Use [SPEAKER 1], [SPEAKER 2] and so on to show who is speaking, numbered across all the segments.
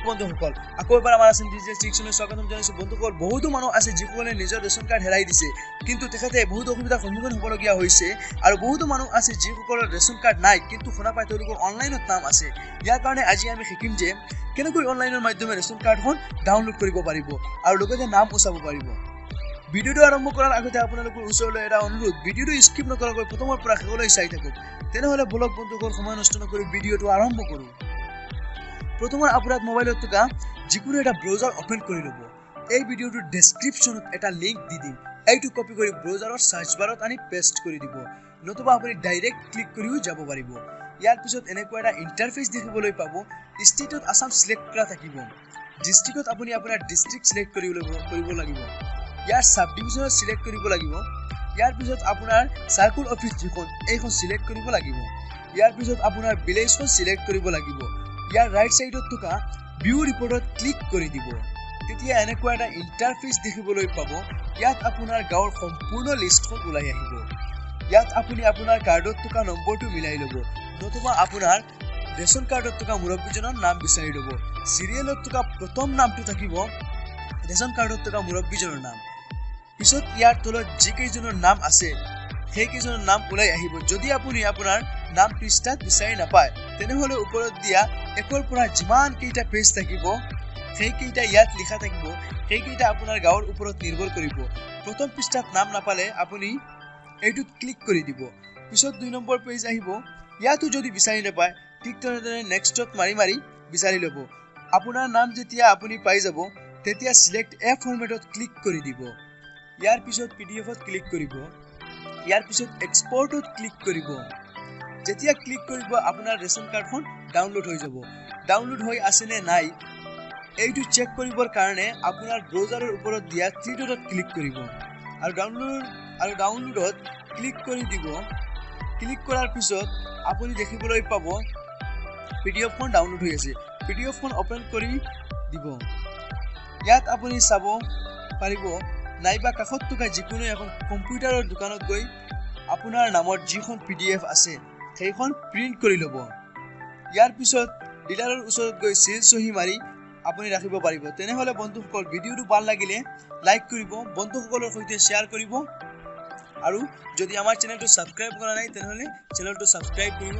[SPEAKER 1] বন্ধুসকল আকৌ এবাৰ আমাৰ আসাম ডিজিটেল সেকশনলৈ স্বাগতম জনাইছো বন্ধুসকল বহুতো মানুহ আছে যিসকলে নিজৰ ৰেচন কাৰ্ড হেৰাই দিছে কিন্তু তেখেতে বহুত অসুবিধাৰ সন্মুখীন হ'বলগীয়া হৈছে আৰু বহুতো মানুহ আছে যিসকলৰ ৰেচন কাৰ্ড নাই কিন্তু শুনা পাই তেওঁলোকৰ অনলাইনত নাম আছে ইয়াৰ কাৰণে আজি আমি শিকিম যে কেনেকৈ অনলাইনৰ মাধ্যমে ৰেচন কাৰ্ডখন ডাউনলোড কৰিব পাৰিব আৰু লগতে নাম উচাব পাৰিব ভিডিওটো আৰম্ভ কৰাৰ আগতে আপোনালোকৰ ওচৰলৈ এটা অনুৰোধ ভিডিওটো স্কিপ নকৰাকৈ প্ৰথমৰ পৰা শেষলৈ চাই থাকক তেনেহলে ব্লগ বন্ধুসকল সময় নষ্ট নকৰি ভিডিওটো আৰম্ভ কৰো প্ৰথমৰ আপোনাৰ মোবাইলত থকা যিকোনো এটা ব্ৰাউজাৰ ওপেন কৰি লব এই ভিডিওটোৰ ডেসক্ৰিপচনত এটা লিংক দি দিম এইটো কপি কৰি ব্ৰাউজাৰৰ সাৰ্চ বাৰত আনি পেষ্ট কৰি দিব নতুবা আপুনি ডাইৰেক্ট ক্লিক কৰিও যাব পাৰিব ইয়াৰ পিছত এনেকুৱা এটা ইন্টাৰফেস দেখিবলৈ পাব ষ্টেটত আসাম সিলেক্ট কৰা থাকিব ডিস্ট্ৰিক্টত আপুনি আপোনাৰ ডিস্ট্ৰিক্ট সিলেক্ট কৰিব লাগিব ইয়াৰ সাব ডিভিজনত সিলেক্ট কৰিব লাগিব ইয়াৰ পিছত আপোনাৰ সাৰ্কুল অফিস যিখন এইখন সিলেক্ট কৰিব লাগিব ইয়াৰ পিছত আপোনাৰ ভিলেজখন সিলেক্ট কৰিব লাগিব ইয়াৰ ৰাইট সাইডত থকা ভিউ ৰিপৰ্টত ক্লিক কৰি দিব তেতিয়া এনেকুৱা এটা ইন্টাৰফেস দেখিবলৈ পাব ইয়াত আপোনাৰ গাঁৱৰ সম্পূৰ্ণ লিষ্টখন ওলাই আহিব ইয়াত আপুনি আপোনাৰ কাৰ্ডত থকা নম্বৰটো মিলাই ল'ব নতুবা আপোনাৰ ৰেচন কাৰ্ডত থকা মুৰব্বীজনৰ নাম বিচাৰি ল'ব সিৰিয়েলত থকা প্ৰথম নামটো থাকিব ৰেচন কাৰ্ডত থকা মুৰব্বীজনৰ নাম পিছত ইয়াৰ তলত যিকেইজনৰ নাম আছে সেইকেইজনৰ নাম ওলাই আহিব যদি আপুনি আপোনাৰ নাম পৃষ্ঠাত বিচাৰি নাপায় তেনেহলে ওপৰত দিয়া একৰ পৰা যিমান কেইটা পেজ থাকিব সেইকেইটা ইয়াত লিখা থাকিব সেইকেইটা আপোনাৰ গাঁৱৰ ওপৰত নিৰ্ভৰ কৰিব প্ৰথম পৃষ্ঠাত নাম নাপালে আপুনি এইটোত ক্লিক কৰি দিব পিছত 2 নম্বৰ পেজ আহিব ইয়াতো যদি বিচাৰি নাপায় ঠিক তেনেদৰে নেক্সটত মাৰি বিচাৰি ল'ব আপোনাৰ নাম যেতিয়া আপুনি পাই যাব তেতিয়া সিলেক্ট এ ফৰমেটত ক্লিক কৰি দিব ইয়াৰ পিছত পিডিএফত ক্লিক কৰিব ইয়াৰ পিছত এক্সপোৰ্টত ক্লিক কৰিব যেতিয়া ক্লিক কৰিব আপোনাৰ ৰেচন কাৰ্ডখন ডাউনলোড হৈ যাব ডাউনলোড হৈ আছে নে নাই এইটো চেক কৰিবৰ কাৰণে আপোনাৰ ব্ৰাউজাৰৰ ওপৰত দিয়া 3 ডটত ক্লিক কৰিব আৰু ডাউনলোডত ক্লিক কৰি দিব ক্লিক কৰাৰ পিছত আপুনি দেখিবলৈ পাব পিডিএফখন ডাউনলোড হৈ আছে পিডিএফখন ওপেন কৰি দিব ইয়াত আপুনি চাব পাৰিব নাইবা কাষত থকা যিকোনো এখন কম্পিউটাৰৰ দোকানত গৈ আপোনাৰ নামৰ যিখন পিডিএফ আছে সেইখন প্ৰিন্ট কৰি ল'ব ইয়াৰ পিছত ডিলাৰৰ ওচৰত গৈ সিল সহি মাৰি আপুনি ৰাখিব পাৰিব তেনেহলে বন্ধুসকল ভিডিওটো ভাল লাগিলে লাইক কৰিব বন্ধুসকলৰ সৈতে শেয়াৰ কৰিব আৰু যদি আমাৰ চেনেলটো সাবস্ক্ৰাইব কৰা নাই তেনেহলে চেনেলটো সাবস্ক্ৰাইব কৰিব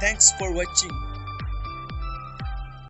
[SPEAKER 1] থ্যাঙ্কস ফৰ ওয়াচিং